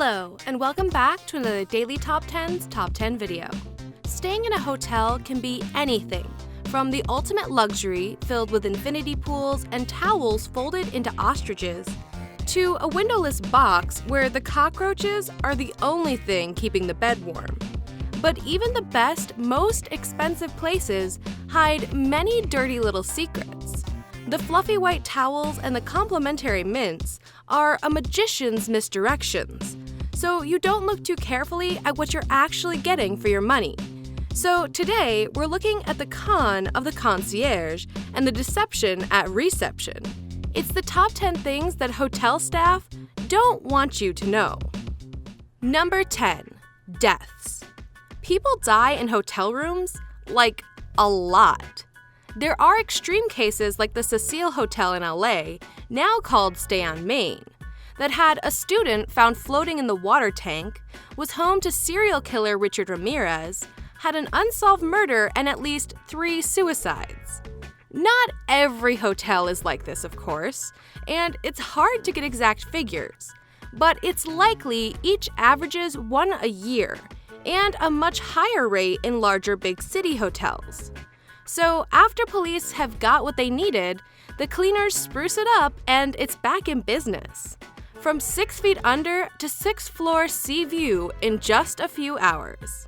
Hello, and welcome back to another Daily Top 10's Top 10 video. Staying in a hotel can be anything, from the ultimate luxury filled with infinity pools and towels folded into ostriches, to a windowless box where the cockroaches are the only thing keeping the bed warm. But even the best, most expensive places hide many dirty little secrets. The fluffy white towels and the complimentary mints are a magician's misdirections, so you don't look too carefully at what you're actually getting for your money. So today, we're looking at the con of the concierge and the deception at reception. It's the top 10 things that hotel staff don't want you to know. Number 10. Deaths. People die in hotel rooms, like a lot. There are extreme cases like the Cecil Hotel in LA, now called Stay on Main, that had a student found floating in the water tank, was home to serial killer Richard Ramirez, had an unsolved murder and at least 3 suicides. Not every hotel is like this, of course, and it's hard to get exact figures, but it's likely each averages 1 a year, and a much higher rate in larger big city hotels. So after police have got what they needed, the cleaners spruce it up and it's back in business. From 6 feet under to 6th floor sea view in just a few hours.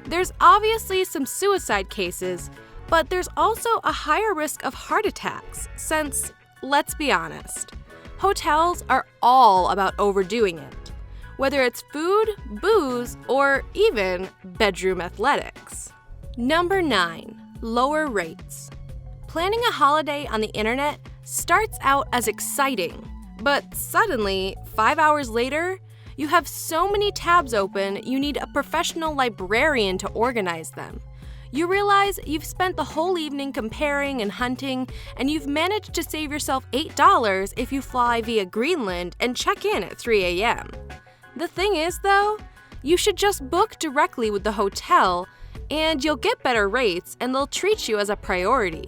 There's obviously some suicide cases, but there's also a higher risk of heart attacks since, let's be honest, hotels are all about overdoing it, whether it's food, booze, or even bedroom athletics. Number 9. Lower rates. Planning a holiday on the internet starts out as exciting, but suddenly, 5 hours later, you have so many tabs open you need a professional librarian to organize them. You realize you've spent the whole evening comparing and hunting, and you've managed to save yourself $8 if you fly via Greenland and check in at 3 a.m. The thing is, though, you should just book directly with the hotel and you'll get better rates and they'll treat you as a priority.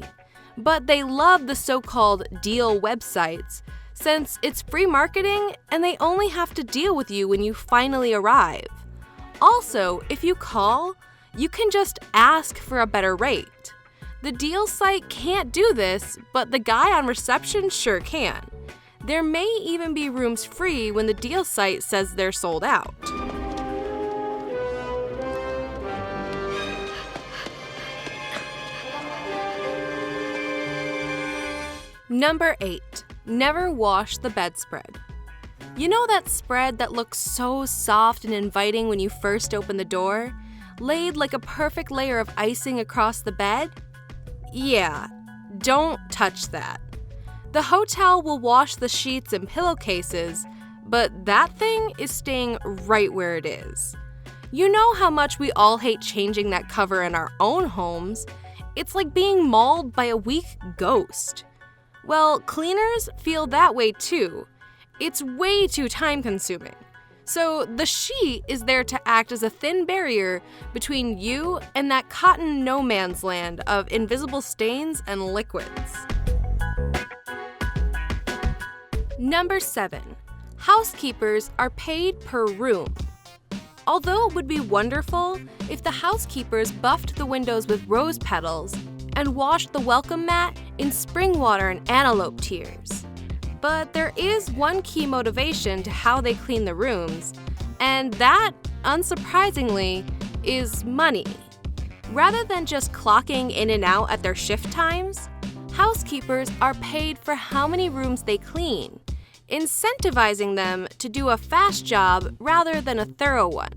But they love the so-called deal websites since it's free marketing and they only have to deal with you when you finally arrive. Also, if you call, you can just ask for a better rate. The deal site can't do this, but the guy on reception sure can. There may even be rooms free when the deal site says they're sold out. Number 8. Never wash the bedspread. You know that spread that looks so soft and inviting when you first open the door, laid like a perfect layer of icing across the bed? Yeah, don't touch that. The hotel will wash the sheets and pillowcases, but that thing is staying right where it is. You know how much we all hate changing that cover in our own homes. It's like being mauled by a weak ghost. Well, cleaners feel that way too. It's way too time-consuming. So the sheet is there to act as a thin barrier between you and that cotton no man's land of invisible stains and liquids. Number 7. Housekeepers are paid per room. Although it would be wonderful if the housekeepers buffed the windows with rose petals and washed the welcome mat in spring water and antelope tears. But there is one key motivation to how they clean the rooms, and that, unsurprisingly, is money. Rather than just clocking in and out at their shift times, housekeepers are paid for how many rooms they clean, incentivizing them to do a fast job rather than a thorough one.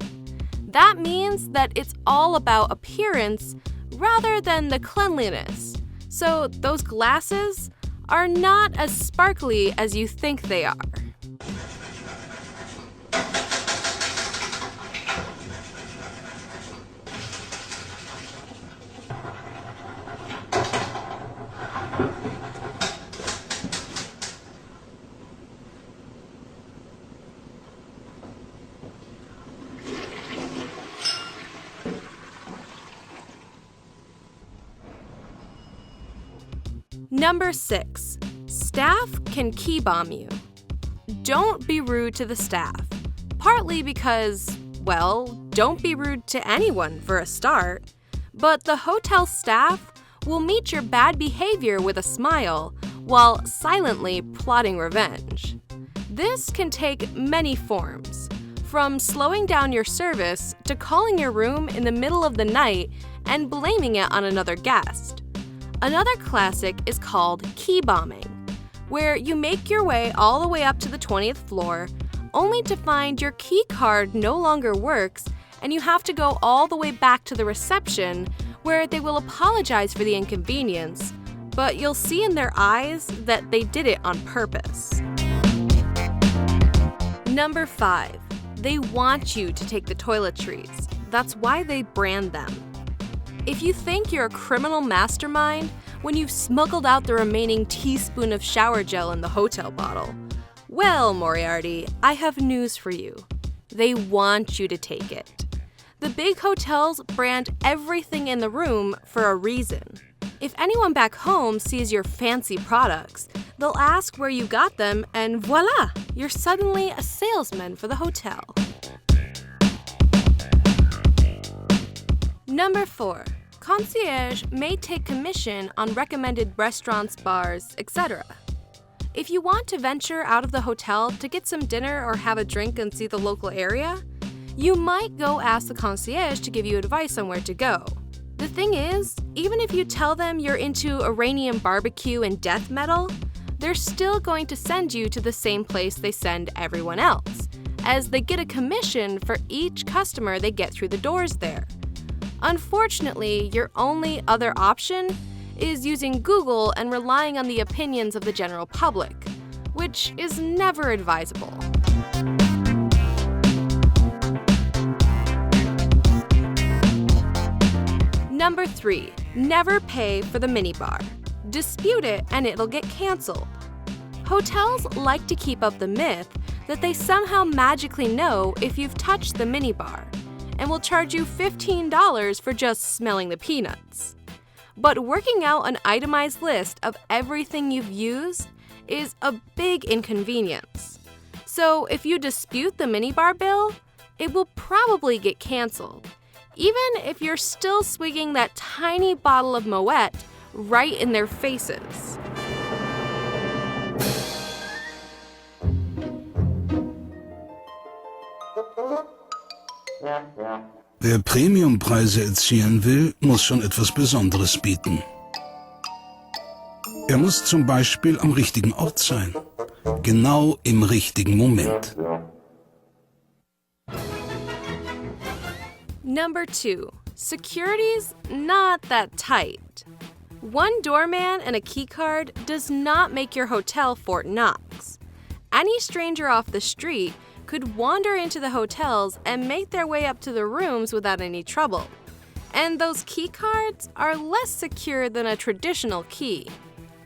That means that it's all about appearance rather than the cleanliness. So those glasses are not as sparkly as you think they are. Number 6. Staff can key bomb you. Don't be rude to the staff. Partly because, well, don't be rude to anyone for a start, but the hotel staff will meet your bad behavior with a smile while silently plotting revenge. This can take many forms, from slowing down your service to calling your room in the middle of the night and blaming it on another guest. Another classic is called key bombing, where you make your way all the way up to the 20th floor, only to find your key card no longer works and you have to go all the way back to the reception where they will apologize for the inconvenience, but you'll see in their eyes that they did it on purpose. Number 5. They want you to take the toiletries. That's why they brand them. If you think you're a criminal mastermind when you've smuggled out the remaining teaspoon of shower gel in the hotel bottle, well, Moriarty, I have news for you. They want you to take it. The big hotels brand everything in the room for a reason. If anyone back home sees your fancy products, they'll ask where you got them, and voila, you're suddenly a salesman for the hotel. Number 4. Concierge may take commission on recommended restaurants, bars, etc. If you want to venture out of the hotel to get some dinner or have a drink and see the local area, you might go ask the concierge to give you advice on where to go. The thing is, even if you tell them you're into Iranian barbecue and death metal, they're still going to send you to the same place they send everyone else, as they get a commission for each customer they get through the doors there. Unfortunately, your only other option is using Google and relying on the opinions of the general public, which is never advisable. Number 3. Never pay for the minibar. Dispute it and it'll get canceled. Hotels like to keep up the myth that they somehow magically know if you've touched the minibar and will charge you $15 for just smelling the peanuts. But working out an itemized list of everything you've used is a big inconvenience. So if you dispute the minibar bill, it will probably get canceled, even if you're still swigging that tiny bottle of Moet right in their faces. Wer Premiumpreise erzielen will, muss schon etwas Besonderes bieten. Er muss zum Beispiel am richtigen Ort sein, genau im richtigen Moment. Number 2. Security's not that tight. One doorman and a keycard does not make your hotel Fort Knox. Any stranger off the street could wander into the hotels and make their way up to the rooms without any trouble. And those keycards are less secure than a traditional key.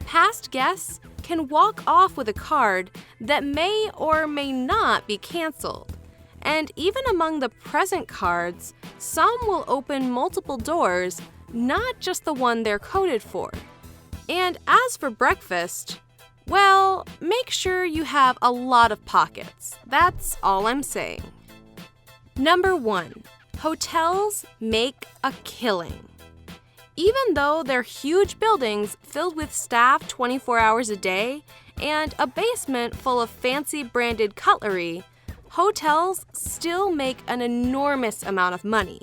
Past guests can walk off with a card that may or may not be canceled. And even among the present cards, some will open multiple doors, not just the one they're coded for. And as for breakfast, well, make sure you have a lot of pockets. That's all I'm saying. Number 1. Hotels make a killing. Even though they're huge buildings filled with staff 24 hours a day and a basement full of fancy branded cutlery, hotels still make an enormous amount of money.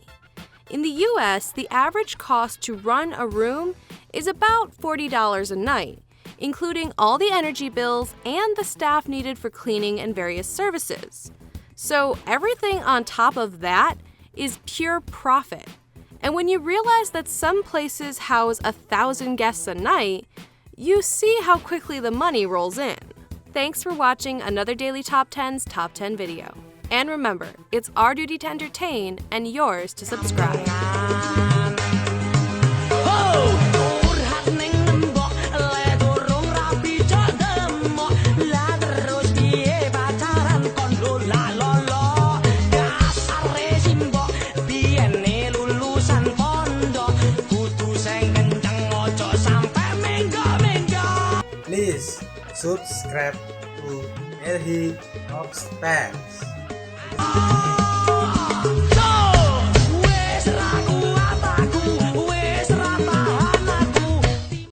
In the US, the average cost to run a room is about $40 a night, including all the energy bills and the staff needed for cleaning and various services. So everything on top of that is pure profit. And when you realize that some places house 1,000 guests a night, you see how quickly the money rolls in. Thanks for watching another Daily Top 10's Top 10 video. And remember, it's our duty to entertain and yours to subscribe. Please subscribe to Yijia Talks Pants.